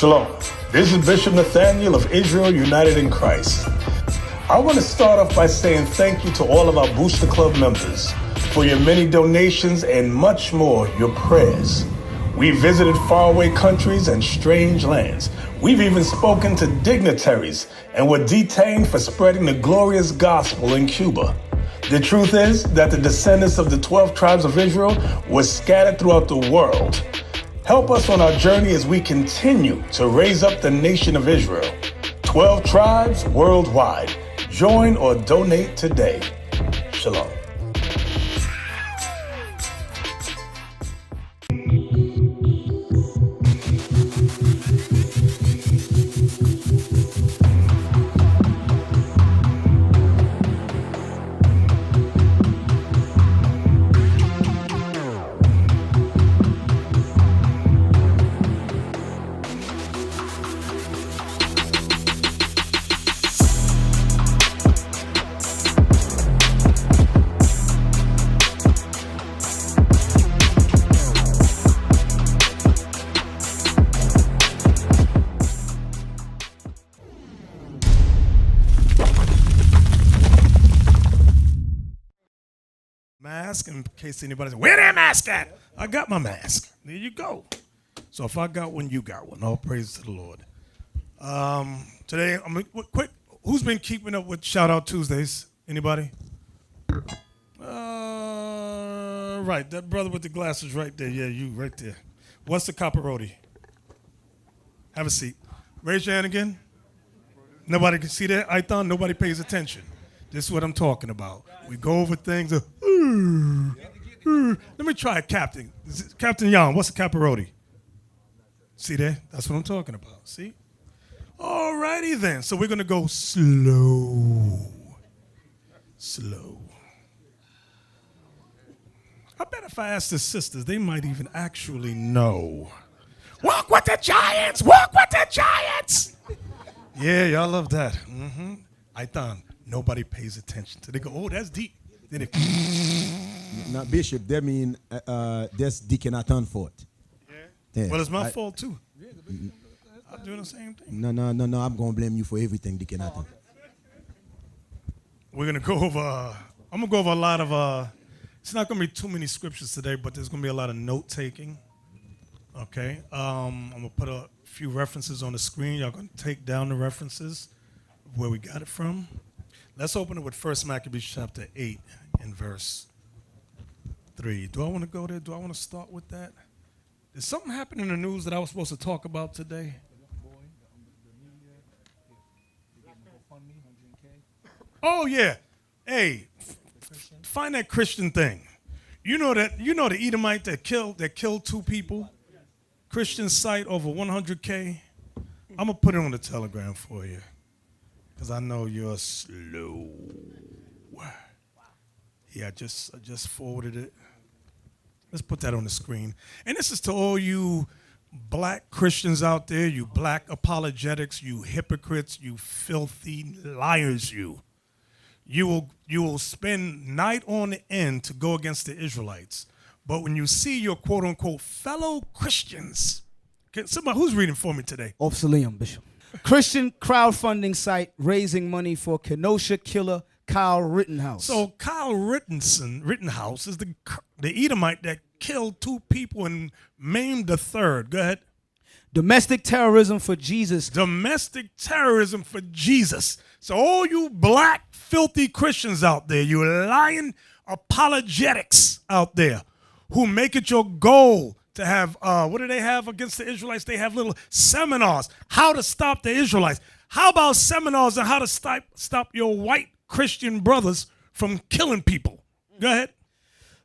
Shalom. This is Bishop Nathaniel of Israel United in Christ. I want to start off by saying thank you to all of our Booster Club members for your many donations and much more, your prayers. We visited faraway countries and strange lands. We've even spoken to dignitaries and were detained for spreading the glorious gospel in Cuba. The truth is that the descendants of the 12 tribes of Israel were scattered throughout the world. Help us on our journey as we continue to raise up the nation of Israel. 12 tribes worldwide. Join or donate today. Shalom. Mask in case anybody says, where that mask at? I got my mask. There you go. So if I got one, you got one. All praise to the Lord. Today, quick, who's been keeping up with Shout Out Tuesdays? Anybody? Right, that brother with the glasses right there. Yeah, you right there. What's the copperoti? Have a seat. Raise your hand again. Nobody can see that? I thought nobody pays attention. This is what I'm talking about. We go over things. Let me try it, Captain. Captain Young, what's a caparoti? See there? That's what I'm talking about. See? All righty then. So we're going to go slow. Slow. I bet if I ask the sisters, they might even actually know. Walk with the giants! Walk with the giants! Yeah, y'all love that. Mm-hmm. I thought. Nobody pays attention to. They go, oh, that's deep. Then they now, Bishop, that mean that's Deacon Nathan fault. Yeah. Well, it's my fault too. I'm doing the same thing. No. I'm gonna blame you for everything, Deacon Nathan. We're gonna go over. I'm gonna go over a lot of. It's not gonna be too many scriptures today, but there's gonna be a lot of note taking. Okay. I'm gonna put a few references on the screen. Y'all gonna take down the references of where we got it from. Let's open it with 1 Maccabees chapter 8 and verse 3. Do I want to go there? Do I want to start with that? Did something happen in the news that I was supposed to talk about today? Oh, yeah. Hey, find that Christian thing. You know the Edomite that killed two people? Christian site over 100K. I'm going to put it on the Telegram for you. Because I know you're slow. Yeah, I just forwarded it. Let's put that on the screen. And this is to all you black Christians out there, you black apologetics, you hypocrites, you filthy liars, you. You will spend night on end to go against the Israelites. But when you see your quote-unquote fellow Christians, somebody who's reading for me today? Obsolete, Bishop. Christian crowdfunding site raising money for Kenosha killer Kyle Rittenhouse. So Kyle Rittenhouse is the Edomite that killed two people and maimed the third. Go ahead. Domestic terrorism for Jesus. Domestic terrorism for Jesus. So all you black filthy Christians out there, you lying apologetics out there who make it your goal to have, what do they have against the Israelites? They have little seminars, how to stop the Israelites. How about seminars on how to stop your white Christian brothers from killing people? Go ahead.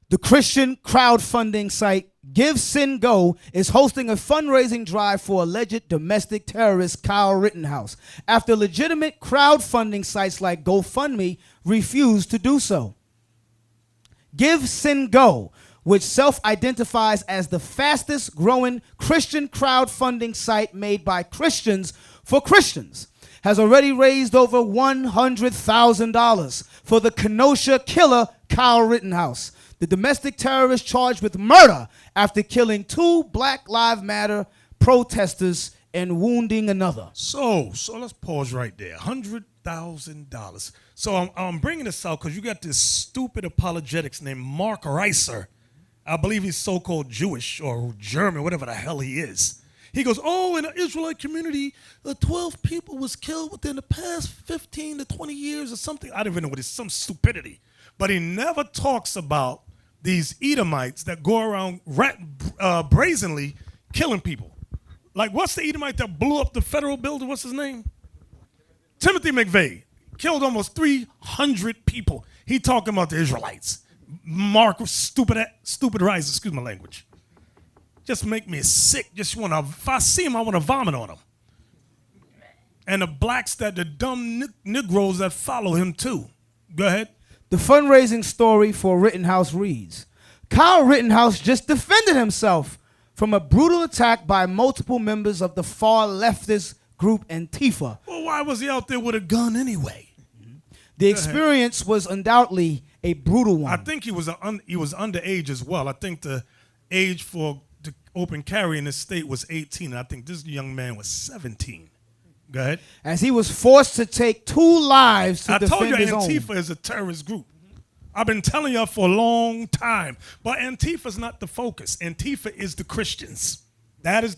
The Christian crowdfunding site Give Sin Go is hosting a fundraising drive for alleged domestic terrorist Kyle Rittenhouse after legitimate crowdfunding sites like GoFundMe refused to do so. Give Sin Go, which self-identifies as the fastest growing Christian crowdfunding site made by Christians for Christians, has already raised over $100,000 for the Kenosha killer Kyle Rittenhouse, the domestic terrorist charged with murder after killing two Black Lives Matter protesters and wounding another. So let's pause right there. $100,000. So I'm bringing this out because you got this stupid apologetics named Mark Reiser. I believe he's so-called Jewish or German, whatever the hell he is. He goes, in the Israelite community, 12 people was killed within the past 15 to 20 years or something. I don't even know what it's, some stupidity. But he never talks about these Edomites that go around brazenly killing people. Like, what's the Edomite that blew up the federal building? What's his name? Timothy McVeigh. Killed almost 300 people. He talking about the Israelites. Mark, stupid rise, excuse my language. Just make me sick. If I see him, I want to vomit on him. And the blacks the dumb Negroes that follow him too. Go ahead. The fundraising story for Rittenhouse reads, Kyle Rittenhouse just defended himself from a brutal attack by multiple members of the far leftist group Antifa. Well, why was he out there with a gun anyway? The experience was undoubtedly a brutal one. I think he was underage as well. I think the age for the open carry in this state was 18. And I think this young man was 17. Go ahead. As he was forced to take 2 lives to defend his own. I told you Antifa is a terrorist group. I've been telling y'all for a long time. But Antifa's not the focus. Antifa is the Christians. That is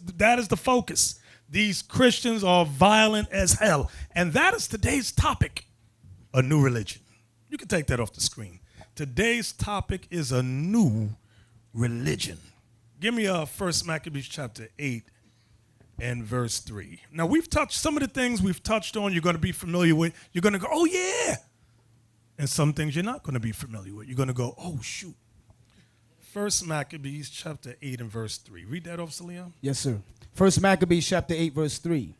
the focus. These Christians are violent as hell. And that is today's topic, a new religion. You can take that off the screen. Today's topic is a new religion. Give me 1 Maccabees chapter 8 and verse 3. Now, we've touched some of the things we've touched on you're going to be familiar with. You're going to go, oh, yeah. And some things you're not going to be familiar with. You're going to go, oh, shoot. 1 Maccabees chapter 8 and verse 3. Read that off, Leon. Yes, sir. 1 Maccabees chapter 8, verse 3.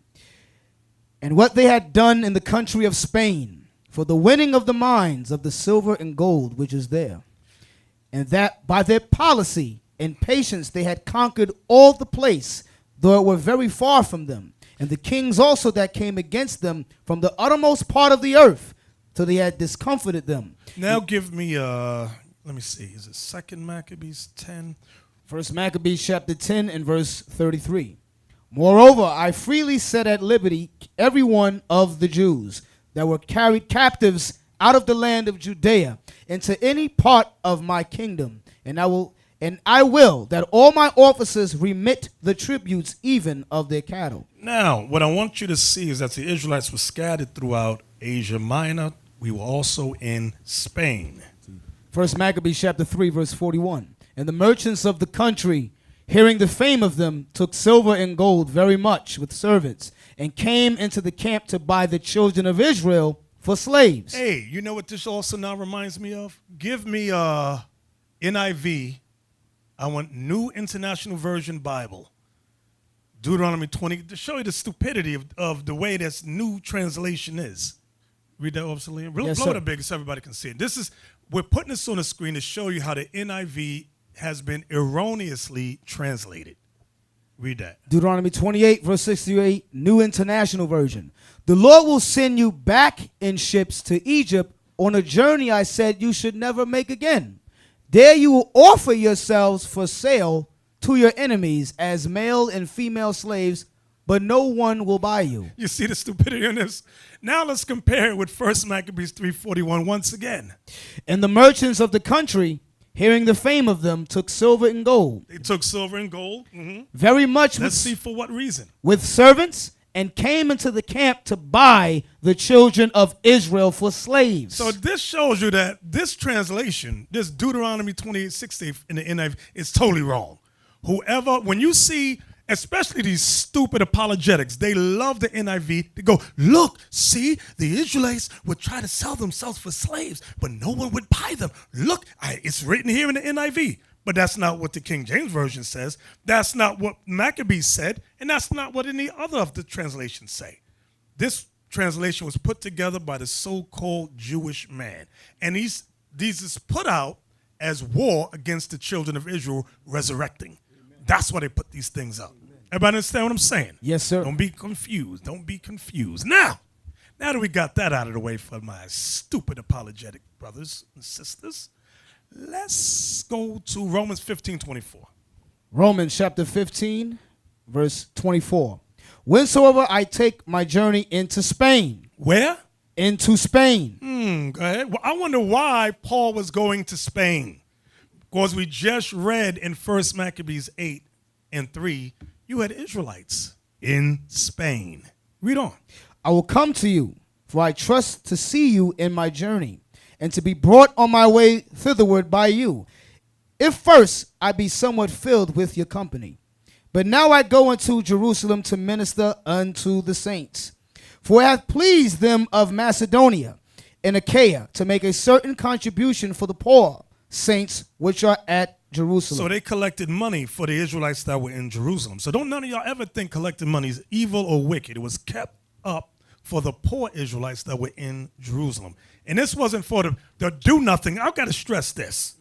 And what they had done in the country of Spain for the winning of the mines of the silver and gold which is there, and that by their policy and patience they had conquered all the place, though it were very far from them, and the kings also that came against them from the uttermost part of the earth, till they had discomfited them. Now give me, let me see, is it 2 Maccabees 10? 1 Maccabees chapter 10 and verse 33. Moreover, I freely set at liberty every one of the Jews that were carried captives out of the land of Judea into any part of my kingdom, and I will that all my officers remit the tributes even of their cattle. Now, what I want you to see is that the Israelites were scattered throughout Asia Minor. We were also in Spain. 1 Maccabees chapter 3, verse 41. And the merchants of the country, hearing the fame of them, took silver and gold very much with servants, and came into the camp to buy the children of Israel for slaves. Hey, you know what this also now reminds me of? Give me NIV. I want New International Version Bible. Deuteronomy 20, to show you the stupidity of the way this new translation is. Read that off, Celine. Blow it up big so everybody can see it. We're putting this on the screen to show you how the NIV has been erroneously translated. Read that. Deuteronomy 28, verse 68, New International Version. The Lord will send you back in ships to Egypt on a journey I said you should never make again. There you will offer yourselves for sale to your enemies as male and female slaves, but no one will buy you. You see the stupidity in this? Now let's compare it with 1 Maccabees 3:41 once again. And the merchants of the country, hearing the fame of them, took silver and gold. They took silver and gold. Mm-hmm. Very much. Let's see for what reason. With servants, and came into the camp to buy the children of Israel for slaves. So this shows you that this translation, this Deuteronomy 28:60 in the NIV, is totally wrong. Whoever, when you see, especially these stupid apologetics, they love the NIV. They go, look, see, the Israelites would try to sell themselves for slaves, but no one would buy them. Look, it's written here in the NIV. But that's not what the King James Version says. That's not what Maccabees said. And that's not what any other of the translations say. This translation was put together by the so-called Jewish man. And these is put out as war against the children of Israel resurrecting. Amen. That's why they put these things up. Amen. Everybody understand what I'm saying? Yes, sir. Don't be confused. Don't be confused. Now that we got that out of the way for my stupid apologetic brothers and sisters, let's go to Romans 15:24. Romans chapter 15, verse 24. whensoever I take my journey into Spain. Where? Into Spain. Go ahead. Well, I wonder why Paul was going to Spain. Because we just read in 1 Maccabees 8:3, you had Israelites in Spain. Read on. I will come to you, for I trust to see you in my journey, and to be brought on my way thitherward by you, if first I be somewhat filled with your company. But now I go unto Jerusalem to minister unto the saints. For it hath pleased them of Macedonia and Achaia to make a certain contribution for the poor saints which are at Jerusalem. So they collected money for the Israelites that were in Jerusalem. So don't none of y'all ever think collecting money is evil or wicked. It was kept up for the poor Israelites that were in Jerusalem. And this wasn't for the do-nothing. I've got to stress this.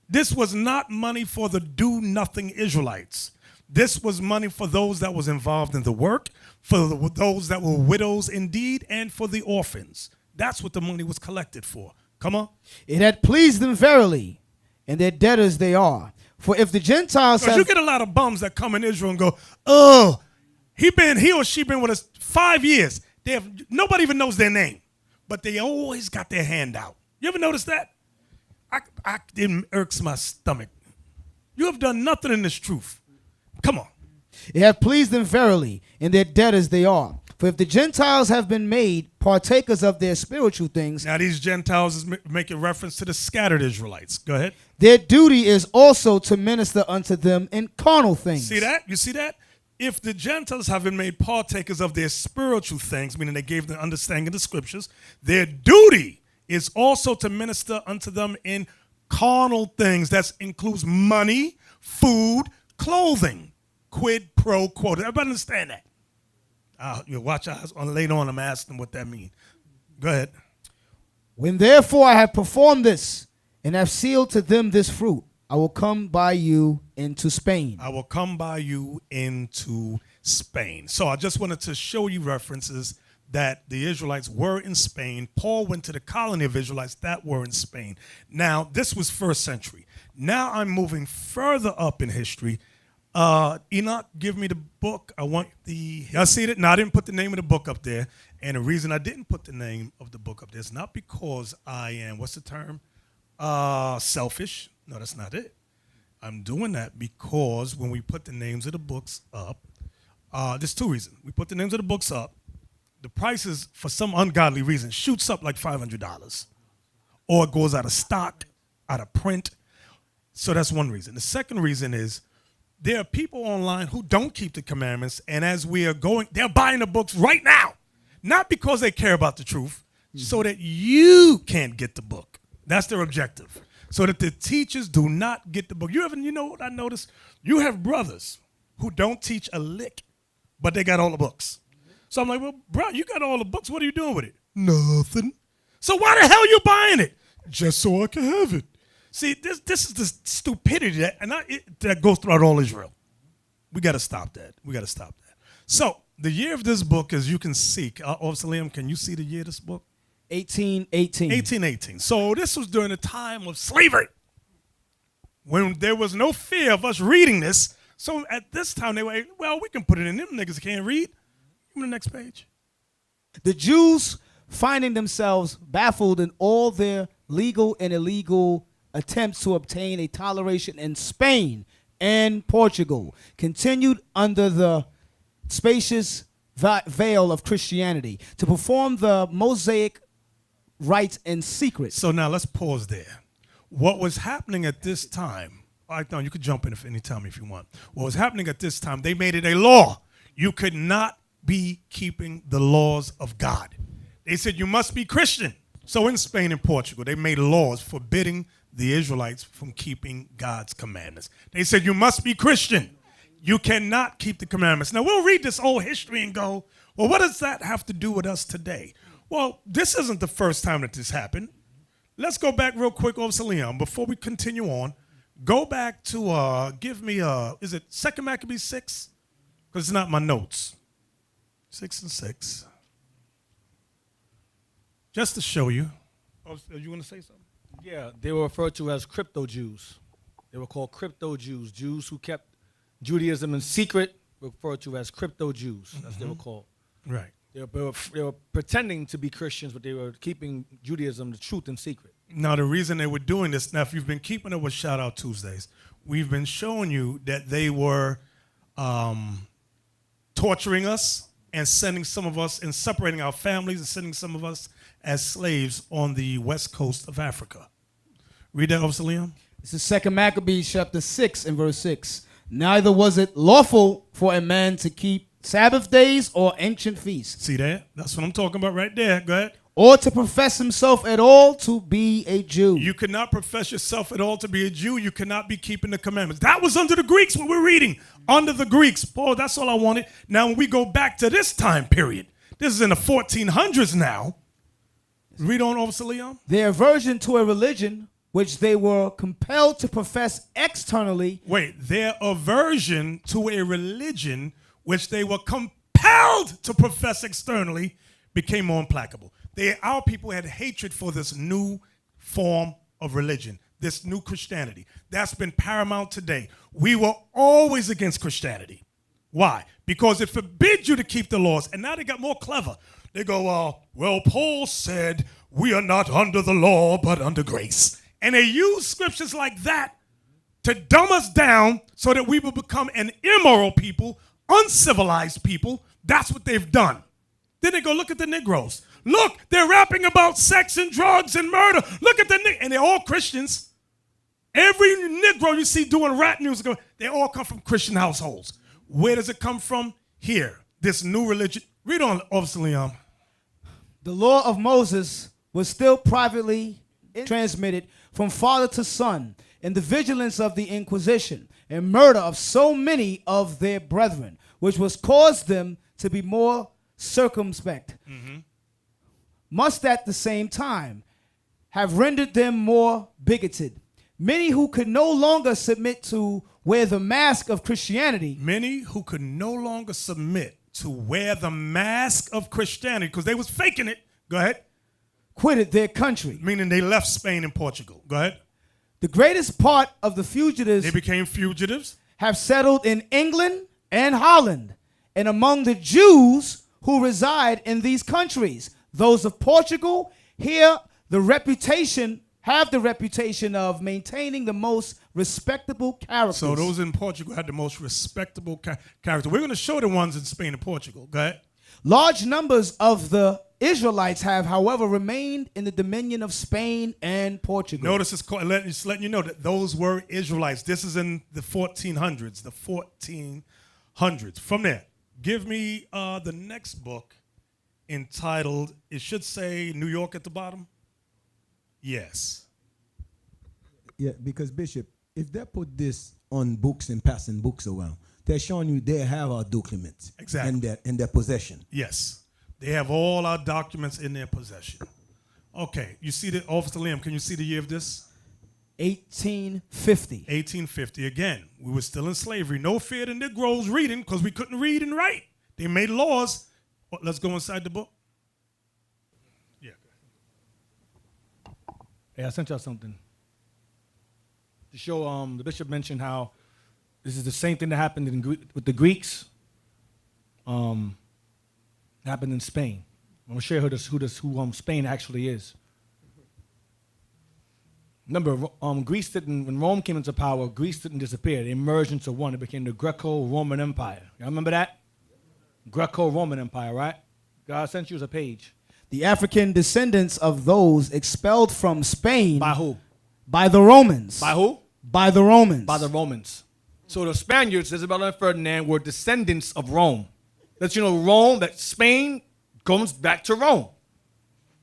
This was not money for the do-nothing Israelites. This was money for those that was involved in the work, for those that were widows indeed, and for the orphans. That's what the money was collected for. Come on. It had pleased them verily, and their debtors they are. For if the Gentiles have... You get a lot of bums that come in Israel and go, oh, he or she been with us 5 years. Nobody even knows their name, but they always got their hand out. You ever notice that? It irks my stomach. You have done nothing in this truth. Come on. It hath pleased them verily, and their debtors they are. For if the Gentiles have been made partakers of their spiritual things... Now these Gentiles is making reference to the scattered Israelites. Go ahead. Their duty is also to minister unto them in carnal things. See that? You see that? If the Gentiles have been made partakers of their spiritual things, meaning they gave the understanding of the scriptures, their duty is also to minister unto them in carnal things. That includes money, food, clothing. Quid pro quo. Everybody understand that? You watch out on later on. I'm asking what that means. Go ahead. When therefore I have performed this and have sealed to them this fruit, I will come by you into Spain. I will come by you into Spain. So I just wanted to show you references that the Israelites were in Spain. Paul went to the colony of Israelites that were in Spain. Now, this was 1st century. Now I'm moving further up in history. Enoch, give me the book. I want y'all see it? No, I didn't put the name of the book up there. And the reason I didn't put the name of the book up there is not because I am, what's the term? Selfish. No, that's not it. I'm doing that because when we put the names of the books up, there's 2 reasons. We put the names of the books up. The prices, for some ungodly reason, shoots up like $500. Or it goes out of stock, out of print. So that's one reason. The second reason is, there are people online who don't keep the commandments, and as we are going, they're buying the books right now. Not because they care about the truth, so that you can't get the book. That's their objective. So that the teachers do not get the book. You know what I noticed? You have brothers who don't teach a lick, but they got all the books. So I'm like, well, bro, you got all the books. What are you doing with it? Nothing. So why the hell are you buying it? Just so I can have it. See, this is the stupidity that goes throughout all Israel. We got to stop that. So the year of this book, as you can see, Officer Liam, can you see the year of this book? 1818. 1818. So this was during the time of slavery, when there was no fear of us reading this. So at this time, they were, well, we can put it in. Them niggas can't read. Give me the next page. The Jews, finding themselves baffled in all their legal and illegal attempts to obtain a toleration in Spain and Portugal, continued under the spacious veil of Christianity to perform the Mosaic rites in secret. So now let's pause there. What was happening at this time, you could jump in any time if you want. What was happening at this time, they made it a law. You could not be keeping the laws of God. They said you must be Christian. So in Spain and Portugal, they made laws forbidding the Israelites from keeping God's commandments. They said you must be Christian. You cannot keep the commandments. Now we'll read this old history and go, well, what does that have to do with us today? Well, this isn't the first time that this happened. Let's go back real quick, Officer Leon, before we continue on. Go back to, give me, is it 2 Maccabees 6? Because it's not my notes. 6 and 6. Just to show you. Oh, you want to say something? Yeah, they were referred to as crypto Jews. They were called crypto Jews, Jews who kept Judaism in secret referred to as crypto Jews, as they were called. Right. They were pretending to be Christians, but they were keeping Judaism, the truth, in secret. Now, the reason they were doing this, now, if you've been keeping up with Shout Out Tuesdays, we've been showing you that they were torturing us and sending some of us and separating our families and sending some of us as slaves on the west coast of Africa. Read that, Officer Liam. This is 2 Maccabees chapter 6 and verse 6. Neither was it lawful for a man to keep Sabbath days or ancient feasts, See that? That's what I'm talking about right there. Go ahead. or to profess himself at all to be a Jew. You cannot profess yourself at all to be a Jew. You cannot be keeping the commandments. That was under the Greeks, what we're reading. Under the Greeks. Paul, that's all I wanted. Now, when we go back to this time period, this is in the 1400s now. Read on, Officer Leon. Their aversion to a religion which they were compelled to profess externally. Wait, their aversion to a religion which they were compelled to profess externally became more implacable. Our people had hatred for this new form of religion, this new Christianity. That's been paramount today. We were always against Christianity. Why? Because it forbids you to keep the laws. And now they got more clever. They go, well, Paul said we are not under the law, but under grace. And they use scriptures like that to dumb us down so that we will become an immoral people, uncivilized people. That's what they've done. Then they go, look at the Negroes. Look, they're rapping about sex and drugs and murder. Look at and they're all Christians. Every Negro you see doing rap music, they all come from Christian households. Where does it come from? Here, this new religion. Read on, Officer Leon. The law of Moses was still privately transmitted from father to son in the vigilance of the Inquisition and murder of so many of their brethren, which was caused them to be more circumspect, must at the same time have rendered them more bigoted. Many who could no longer submit to wear the mask of Christianity. Many who could no longer submit to wear the mask of Christianity because they was faking it. Go ahead. Quitted their country. Meaning they left Spain and Portugal. Go ahead. The greatest part of the fugitives They became fugitives. have settled in England and Holland, and among the Jews who reside in these countries, those of Portugal have the reputation of maintaining the most respectable characters. So those in Portugal had the most respectable character. We're going to show the ones in Spain and Portugal. Go ahead. Large numbers of the Israelites have, however, remained in the dominion of Spain and Portugal. Notice it's letting you know that those were Israelites. This is in the 1400s. The 1400s. From there, give me the next book entitled, it should say New York at the bottom. Yes. Yeah, because Bishop, if they put this on books and passing books around, they're showing you they have our documents Exactly. in their possession. Yes. They have all our documents in their possession. Okay. You see the, Officer Liam, can you see the year of this? 1850. 1850. Again, we were still in slavery. No fear the Negroes reading because we couldn't read and write. They made laws. Let's go inside the book. Yeah. Hey, I sent y'all something to show. The bishop mentioned how this is the same thing that happened with the Greeks. Happened in Spain. I'm gonna show you who Spain actually is. Remember, Greece didn't. When Rome came into power, Greece didn't disappear. They merged into one. It became the Greco-Roman Empire. Y'all remember that? Greco-Roman Empire, right? God sent you as a page. The African descendants of those expelled from Spain. By who? By the Romans. By who? By the Romans. By the Romans. So the Spaniards, Isabella and Ferdinand, were descendants of Rome. That that Spain comes back to Rome.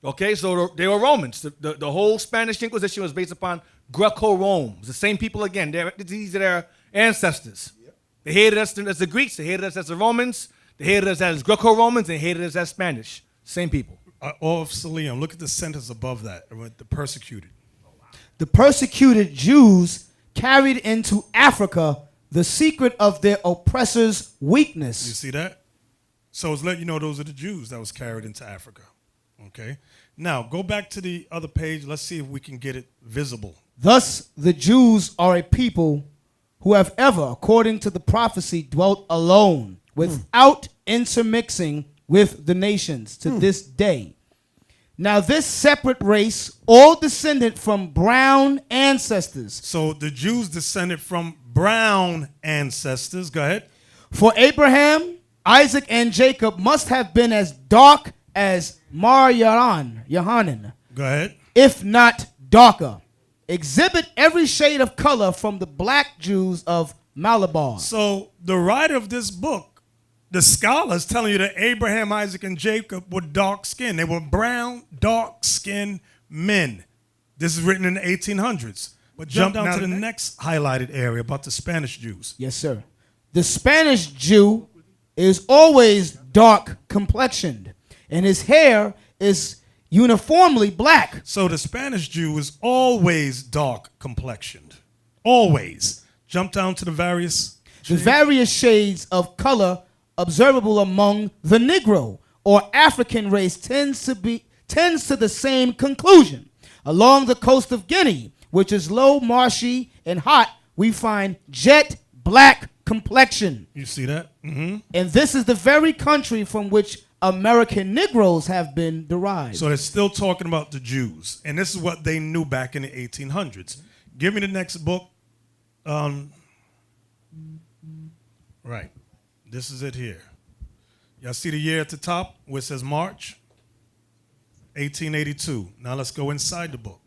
Okay, so they were Romans. The whole Spanish Inquisition was based upon Greco-Rome. It's the same people again. These are their ancestors. Yep. They hated us as the Greeks. They hated us as the Romans. They hated us as Greco-Romans. They hated us as Spanish. Same people. Officer Liam, look at the sentence above that. The persecuted. The persecuted Jews carried into Africa the secret of their oppressors' weakness. You see that? So it's letting you know those are the Jews that was carried into Africa. Okay. Now go back to the other page. Let's see if we can get it visible. Thus, the Jews are a people who have ever, according to the prophecy, dwelt alone, without intermixing with the nations to this day. Now this separate race, all descended from brown ancestors. So the Jews descended from brown ancestors. Go ahead. For Abraham, Isaac, and Jacob must have been as dark as Yohanan, Go ahead. if not darker. Exhibit every shade of color from the black Jews of Malabar. So the writer of this book, the scholars telling you that Abraham, Isaac, and Jacob were dark skinned. They were brown, dark skinned men. This is written in the 1800s. But jump down to the next highlighted area about the Spanish Jews. Yes, sir. The Spanish Jew is always dark complexioned, and his hair is uniformly black. So the Spanish Jew is always dark complexioned. Always. Jump down to the various shades of color observable among the Negro or African race tends to the same conclusion. Along the coast of Guinea, which is low, marshy, and hot, we find jet black complexion. You see that? Mm-hmm. And this is the very country from which American Negroes have been derived. So they're still talking about the Jews. And this is what they knew back in the 1800s. Give me the next book. Right. This is it here. Y'all see the year at the top where it says March? 1882. Now let's go inside the book.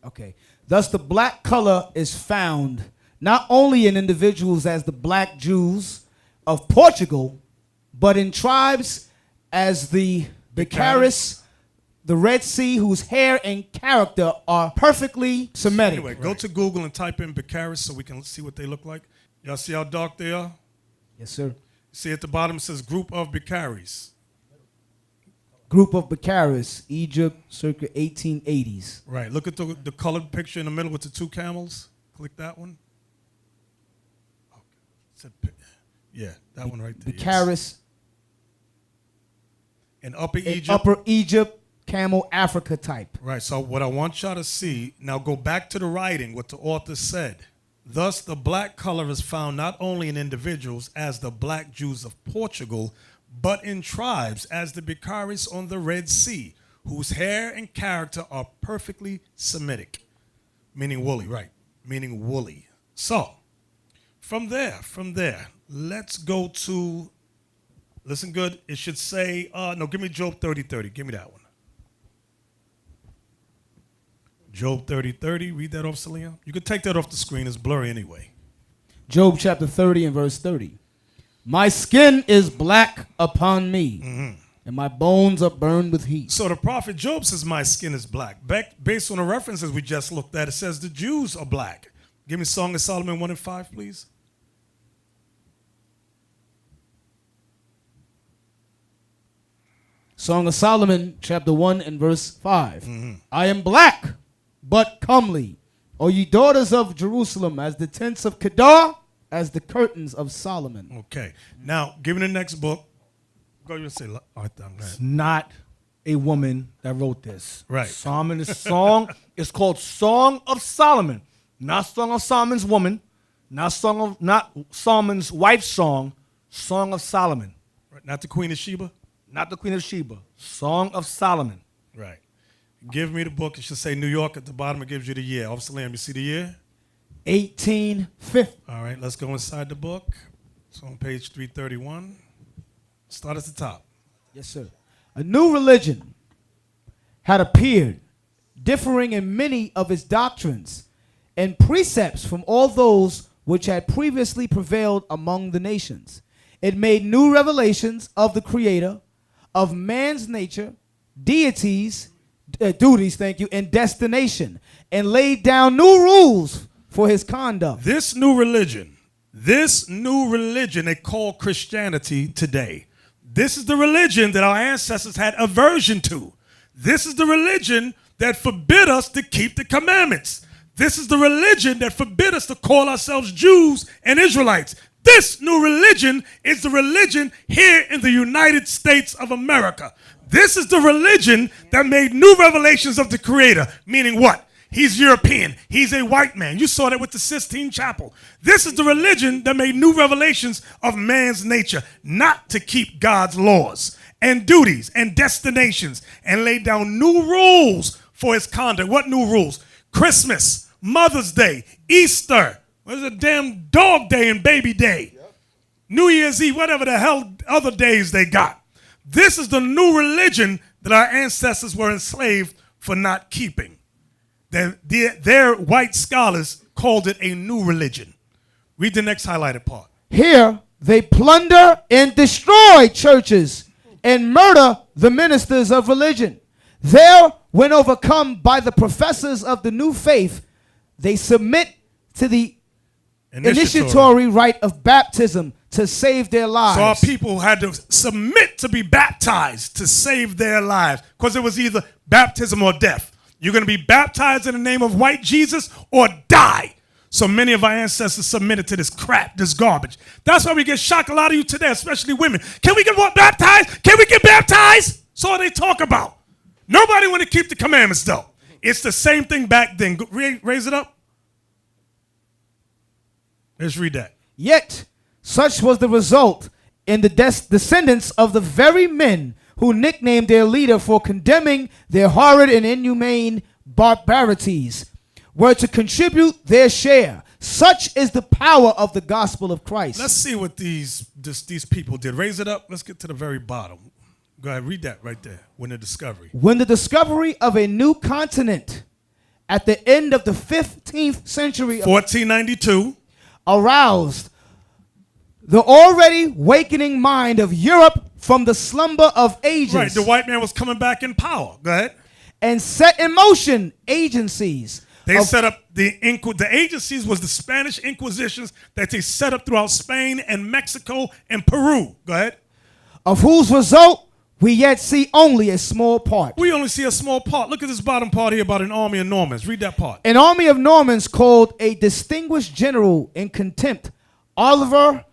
Okay. Thus the black color is found not only in individuals as the black Jews of Portugal, but in tribes as the Becaris, the Red Sea, whose hair and character are perfectly Semitic. Anyway, go to Google and type in Becaris so we can see what they look like. Y'all see how dark they are? Yes, sir. See at the bottom it says group of Becaris. Group of Becaris, Egypt, circa 1880s. Right. Look at the colored picture in the middle with the two camels. Click that one. Yeah, that one right there. Becaris. Yes. In Upper Egypt. Upper Egypt, Camel Africa type. Right. So what I want y'all to see, now go back to the writing, what the author said. Thus, the black color is found not only in individuals as the black Jews of Portugal, but in tribes as the Becaris on the Red Sea, whose hair and character are perfectly Semitic, meaning woolly, right? Meaning woolly. So, from there, let's go to, listen good, it should say, no, give me Job 30:30. Give me that one. Job 30:30. Read that off, Salia. You can take that off the screen. It's blurry anyway. Job chapter 30 and verse 30. My skin is black upon me, and my bones are burned with heat. So the prophet Job says, my skin is black. Based on the references we just looked at, it says the Jews are black. Give me Song of Solomon 1 and 5, please. Song of Solomon, chapter 1 and verse 5. I am black, but comely. O ye daughters of Jerusalem, as the tents of Kedar, as the curtains of Solomon. Okay. Now, give me the next book. Go you say, It's not a woman that wrote this. Right. Solomon's song is called Song of Solomon, not Song of Solomon's woman, not Solomon's wife's song, Song of Solomon. Right. Not the Queen of Sheba? Not the Queen of Sheba. Song of Solomon. Right. Give me the book. It should say New York at the bottom. It gives you the year. Officer Lamb, you see the year? 1850. All right, let's go inside the book. It's on page 331. Start at the top. Yes, sir. A new religion had appeared, differing in many of its doctrines and precepts from all those which had previously prevailed among the nations. It made new revelations of the Creator, of man's nature, duties, and destination, and laid down new rules for his conduct. This new religion they call Christianity today. This is the religion that our ancestors had aversion to. This is the religion that forbid us to keep the commandments. This is the religion that forbid us to call ourselves Jews and Israelites. This new religion is the religion here in the United States of America. This is the religion that made new revelations of the Creator, meaning what? He's European. He's a white man. You saw that with the Sistine Chapel. This is the religion that made new revelations of man's nature, not to keep God's laws and duties and destinations, and laid down new rules for his conduct. What new rules? Christmas, Mother's Day, Easter. What is it? Damn Dog Day and Baby Day. Yep. New Year's Eve, whatever the hell other days they got. This is the new religion that our ancestors were enslaved for not keeping. Their white scholars called it a new religion. Read the next highlighted part. Here, they plunder and destroy churches and murder the ministers of religion. There, when overcome by the professors of the new faith, they submit to the initiatory rite of baptism to save their lives. So our people had to submit to be baptized to save their lives, because it was either baptism or death. You're going to be baptized in the name of white Jesus or die. So many of our ancestors submitted to this crap, this garbage. That's why we get shocked, a lot of you today, especially women. Can we get baptized? Can we get baptized? That's all they talk about. Nobody want to keep the commandments, though. It's the same thing back then. Raise it up. Let's read that. Yet, such was the result in the descendants of the very men who nicknamed their leader for condemning their horrid and inhumane barbarities, were to contribute their share. Such is the power of the gospel of Christ. Let's see what these people did. Raise it up. Let's get to the very bottom. Go ahead, read that right there. When the discovery. When the discovery of a new continent at the end of the 15th century 1492 aroused the already wakening mind of Europe from the slumber of ages. Right, the white man was coming back in power. Go ahead. And set in motion agencies. They set up the agencies was the Spanish Inquisitions that they set up throughout Spain and Mexico and Peru. Go ahead. Of whose result we yet see only a small part. We only see a small part. Look at this bottom part here about an army of Normans. Read that part. An army of Normans called a distinguished general in contempt, Oliver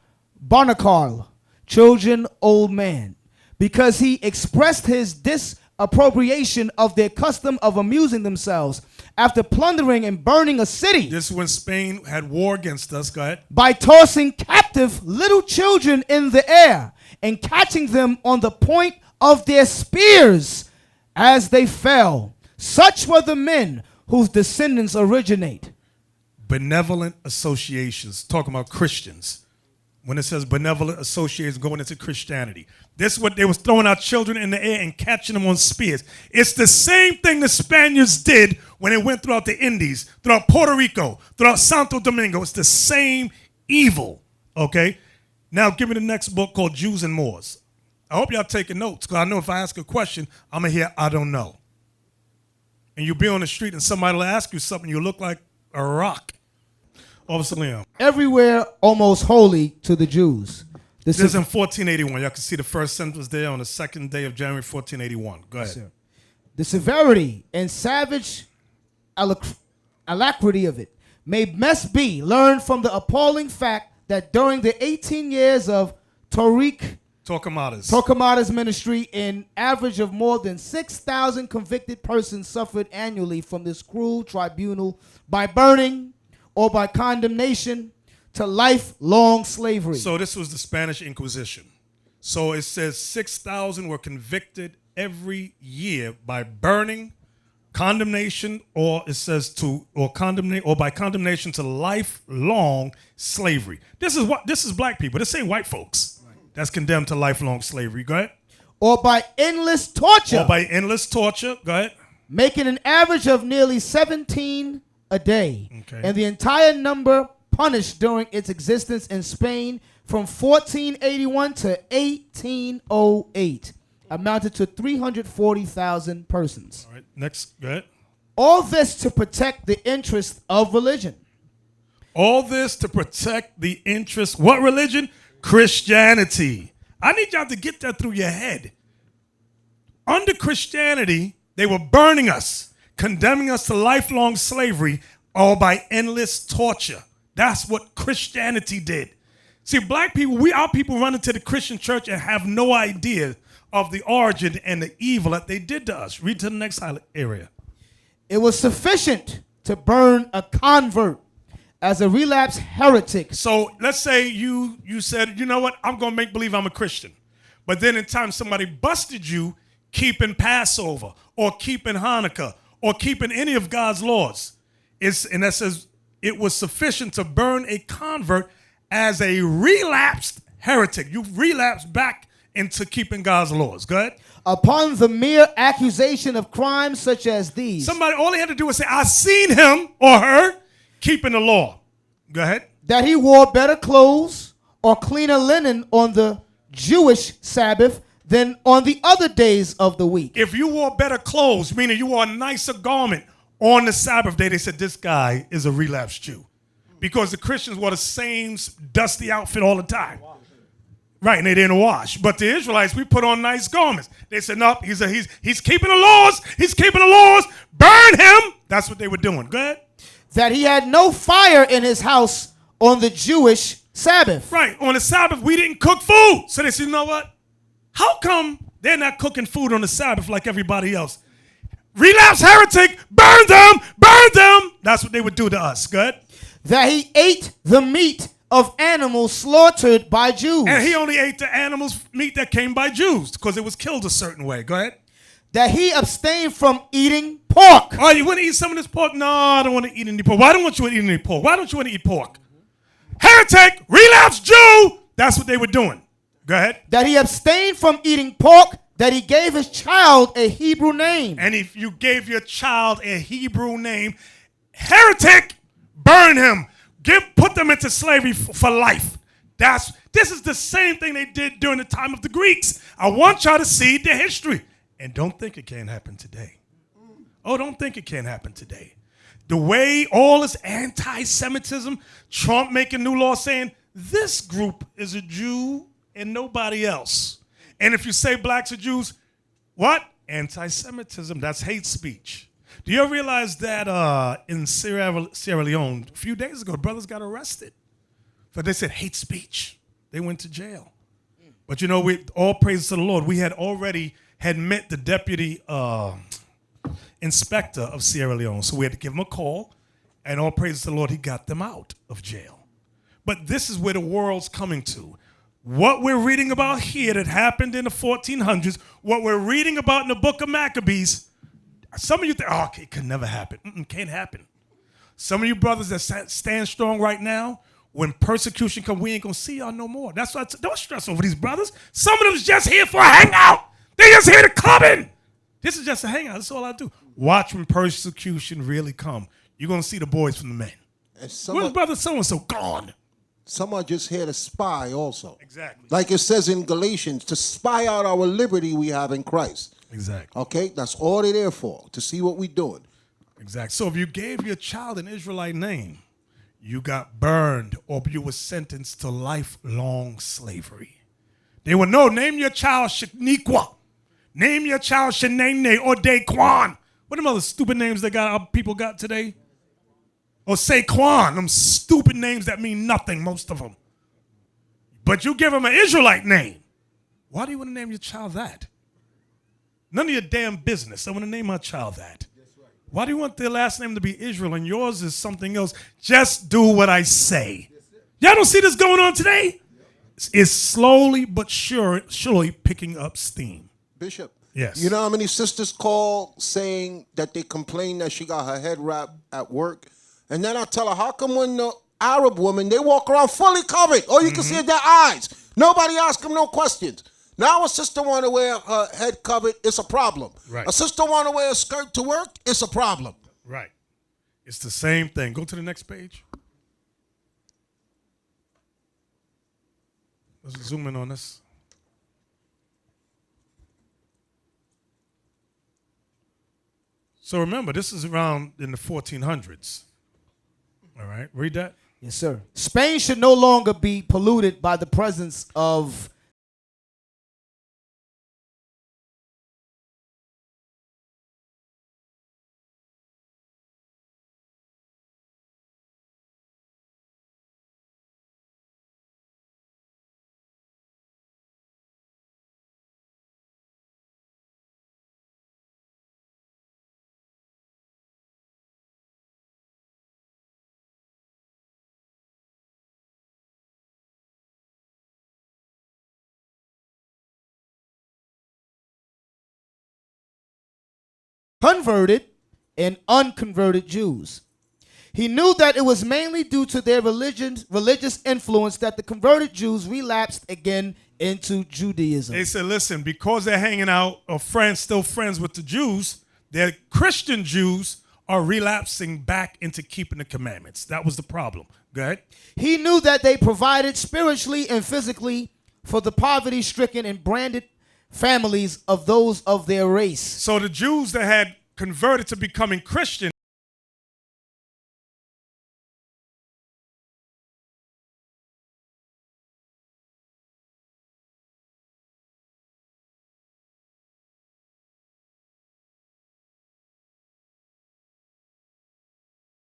Barnacarle, Trojan old man, because he expressed his disapprobation of their custom of amusing themselves after plundering and burning a city. This is when Spain had war against us. Go ahead. By tossing captive little children in the air and catching them on the point of their spears as they fell. Such were the men whose descendants originate. Benevolent associations, talking about Christians. When it says benevolent associations going into Christianity. This is what they was throwing out children in the air and catching them on spears. It's the same thing the Spaniards did when they went throughout the Indies, throughout Puerto Rico, throughout Santo Domingo. It's the same evil, okay? Now give me the next book called Jews and Moors. I hope y'all taking notes, because I know if I ask a question, I'm going to hear, I don't know. And you'll be on the street and somebody will ask you something, you look like a rock. Officer Leon. Everywhere almost holy to the Jews. This is in 1481. Y'all can see the first sentence there on the second day of January 1481. Go ahead. Sir. The severity and savage alacrity of it may best be learned from the appalling fact that during the 18 years of Torquemada's ministry, an average of more than 6,000 convicted persons suffered annually from this cruel tribunal by burning or by condemnation to lifelong slavery. So this was the Spanish Inquisition. So it says 6,000 were convicted every year by burning, condemnation, or it says by condemnation to lifelong slavery. This is black people. This ain't white folks. Right. That's condemned to lifelong slavery. Go ahead. Or by endless torture. Go ahead. Making an average of nearly 17 a day. Okay. And the entire number punished during its existence in Spain from 1481 to 1808 amounted to 340,000 persons. All right, next, go ahead. All this to protect the interests of religion. All this to protect the interests, what religion? Christianity. I need y'all to get that through your head. Under Christianity, they were burning us, condemning us to lifelong slavery, or by endless torture. That's what Christianity did. See, black people, our people run into the Christian church and have no idea of the origin and the evil that they did to us. Read to the next area. It was sufficient to burn a convert as a relapsed heretic. So let's say you said, you know what, I'm going to make believe I'm a Christian. But then in time somebody busted you keeping Passover or keeping Hanukkah or keeping any of God's laws. And that says it was sufficient to burn a convert as a relapsed heretic. You relapsed back into keeping God's laws. Go ahead. Upon the mere accusation of crimes such as these. Somebody, all they had to do was say, I seen him or her keeping the law. Go ahead. That he wore better clothes or cleaner linen on the Jewish Sabbath than on the other days of the week. If you wore better clothes, meaning you wore a nicer garment on the Sabbath day, they said this guy is a relapsed Jew. Because the Christians wore the same dusty outfit all the time. Right, and they didn't wash. But the Israelites, we put on nice garments. They said, no, he's keeping the laws. He's keeping the laws. Burn him. That's what they were doing. Go ahead. That he had no fire in his house on the Jewish Sabbath. Right, on the Sabbath, we didn't cook food. So they said, you know what? How come they're not cooking food on the Sabbath like everybody else? Relapse heretic, burn them, burn them. That's what they would do to us. Go ahead. That he ate the meat of animals slaughtered by Jews. And he only ate the animals' meat that came by Jews because it was killed a certain way. Go ahead. That he abstained from eating pork. Oh, you want to eat some of this pork? No, I don't want to eat any pork. Why don't you want to eat any pork? Why don't you want to eat pork? Heretic, relapsed Jew. That's what they were doing. Go ahead. That he abstained from eating pork. That he gave his child a Hebrew name. And if you gave your child a Hebrew name, heretic, burn him. Put them into slavery for life. This is the same thing they did during the time of the Greeks. I want y'all to see the history. And don't think it can't happen today. Oh, don't think it can't happen today. The way all this anti-Semitism, Trump making new laws saying this group is a Jew and nobody else. And if you say blacks are Jews, what? Anti-Semitism, that's hate speech. Do you realize that in Sierra Leone, a few days ago, brothers got arrested for they said hate speech. They went to jail. But you know, all praises to the Lord. We had already met the deputy inspector of Sierra Leone. So we had to give him a call, and all praises to the Lord, he got them out of jail. But this is where the world's coming to. What we're reading about here that happened in the 1400s, what we're reading about in the book of Maccabees, some of you think, oh, it could never happen. Can't happen. Some of you brothers that stand strong right now, when persecution comes, we ain't going to see y'all no more. That's why don't stress over these brothers. Some of them's just here for a hangout. They just here to clubbing. This is just a hangout. That's all I do. Watch when persecution really come. You're going to see the boys from the men. Where's brother so-and-so gone? Some are just here to spy also. Exactly. Like it says in Galatians, to spy out our liberty we have in Christ. Exactly. Okay? That's all they're there for, to see what we're doing. Exactly. So if you gave your child an Israelite name, you got burned or you were sentenced to lifelong slavery. They would know, name your child Shaniqua. Name your child Shanae or Daquan. What them other stupid names that our people got today? Or Saquon, them stupid names that mean nothing, most of them. But you give them an Israelite name. Why do you want to name your child that? None of your damn business. I want to name my child that. Why do you want their last name to be Israel and yours is something else? Just do what I say. Y'all don't see this going on today? It's slowly but surely picking up steam. Bishop. Yes. You know how many sisters call saying that they complain that she got her head wrapped at work? And then I tell her, how come when the Arab woman, they walk around fully covered? All you can see is their eyes. Nobody asks them no questions. Now a sister want to wear her head covered, it's a problem. Right. A sister want to wear a skirt to work, it's a problem. Right. It's the same thing. Go to the next page. Let's zoom in on this. So remember, this is around in the 1400s. All right, read that. Yes, sir. Spain should no longer be polluted by the presence of converted and unconverted Jews. He knew that it was mainly due to their religious influence that the converted Jews relapsed again into Judaism. They said, listen, because they're hanging out or still friends with the Jews, their Christian Jews are relapsing back into keeping the commandments. That was the problem. Go ahead. He knew that they provided spiritually and physically for the poverty-stricken and branded families of those of their race. So the Jews that had converted to becoming Christian,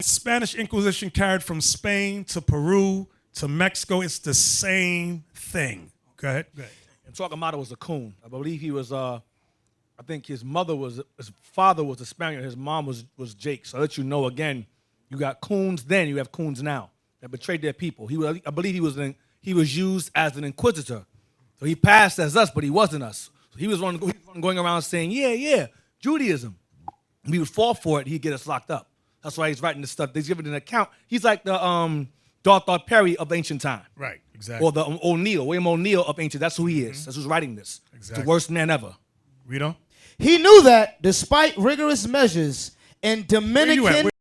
Spanish Inquisition carried from Spain to Peru to Mexico. It's the same thing. Go ahead. And Torquemada was a coon. I believe he was, I think his father was a Spaniard. His mom was Jake. So I'll let you know again, you got coons then, you have coons now that betrayed their people. I believe he was used as an inquisitor. So he passed as us, but he wasn't us. So he was going around saying, yeah, Judaism. We would fall for it, he'd get us locked up. That's why he's writing this stuff. He's giving an account. He's like the Darth Perry of ancient time. Right, exactly. Or the William O'Neill of ancient. That's who he is. That's who's writing this. Exactly. The worst man ever. Read on. He knew that despite rigorous measures in Dominican... Where you at?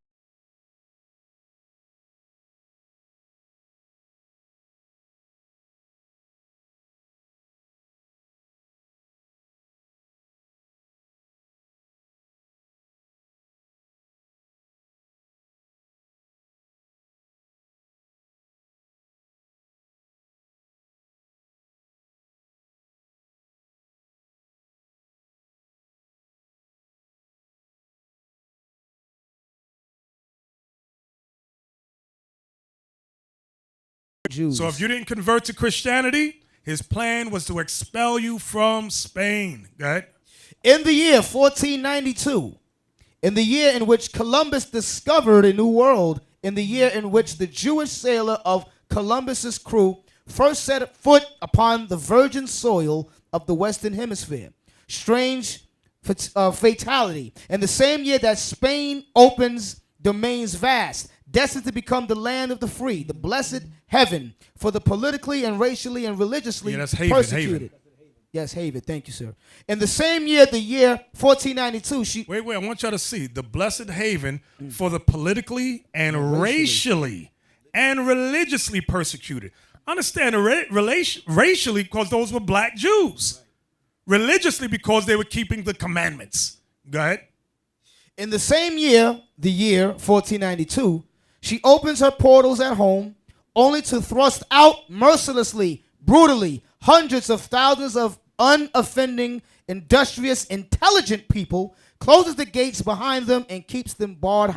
Jews. So if you didn't convert to Christianity, his plan was to expel you from Spain. Go ahead. In the year 1492, in the year in which Columbus discovered a new world, in the year in which the Jewish sailor of Columbus's crew first set foot upon the virgin soil of the Western Hemisphere. Strange fatality. In the same year that Spain opens domains vast, destined to become the land of the free, the blessed heaven for the politically and racially and religiously that's Haven, persecuted. Haven. Yes, Haven. Thank you, sir. In the same year, the year 1492, Wait, I want y'all to see the blessed haven for the politically and racially and religiously persecuted. Understand, racially because those were black Jews. Religiously because they were keeping the commandments. Go ahead. In the same year, the year 1492, she opens her portals at home only to thrust out mercilessly, brutally, hundreds of thousands of unoffending, industrious, intelligent people, closes the gates behind them and keeps them barred.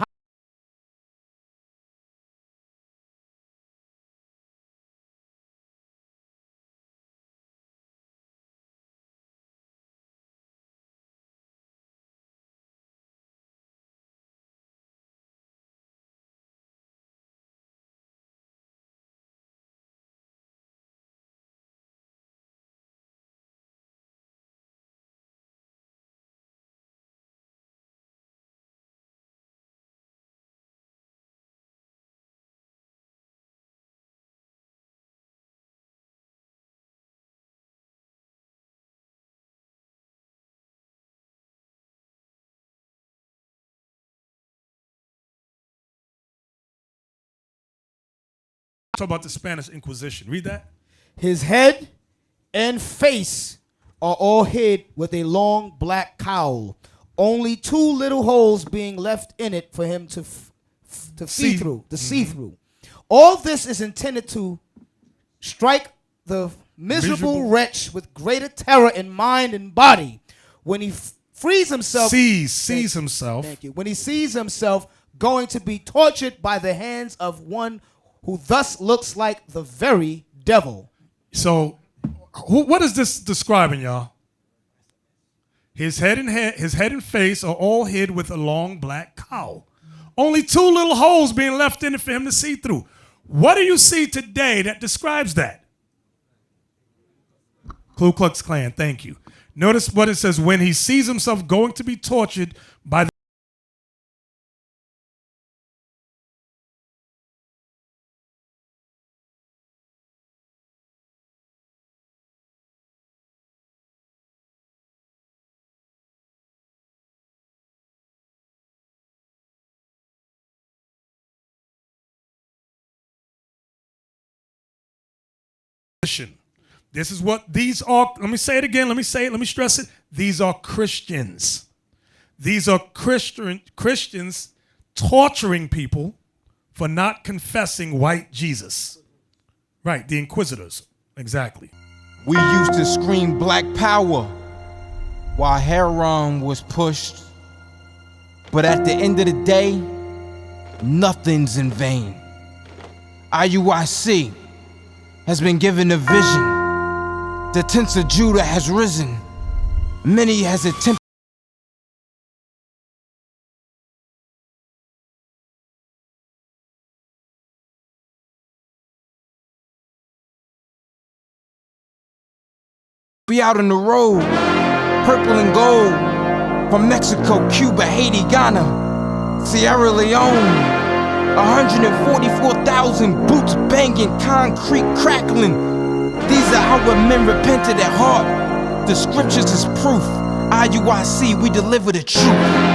Talk about the Spanish Inquisition. Read that. His head and face are all hid with a long black cowl, only two little holes being left in it for him to see through. All this is intended to strike the miserable wretch with greater terror in mind and body when he frees himself. Sees himself. Thank you. When he sees himself going to be tortured by the hands of one who thus looks like the very devil. So, what is this describing, y'all? His head and face are all hid with a long black cowl. Only two little holes being left in it for him to see through. What do you see today that describes that? Ku Klux Klan, thank you. Notice what it says, when he sees himself going to be tortured by the This is what these are. Let me say it again. Let me say it. Let me stress it. These are Christians. These are Christians torturing people for not confessing white Jesus. Right, the inquisitors. Exactly. We used to scream black power while heroin was pushed. But at the end of the day, nothing's in vain. IUIC has been given a vision. The tents of Judah has risen. Many has attempted. Be out on the road, purple and gold, from Mexico, Cuba, Haiti, Ghana, Sierra Leone. 144,000 boots banging, concrete crackling. These are how men repented at heart. The scriptures is proof. IUIC, we deliver the truth.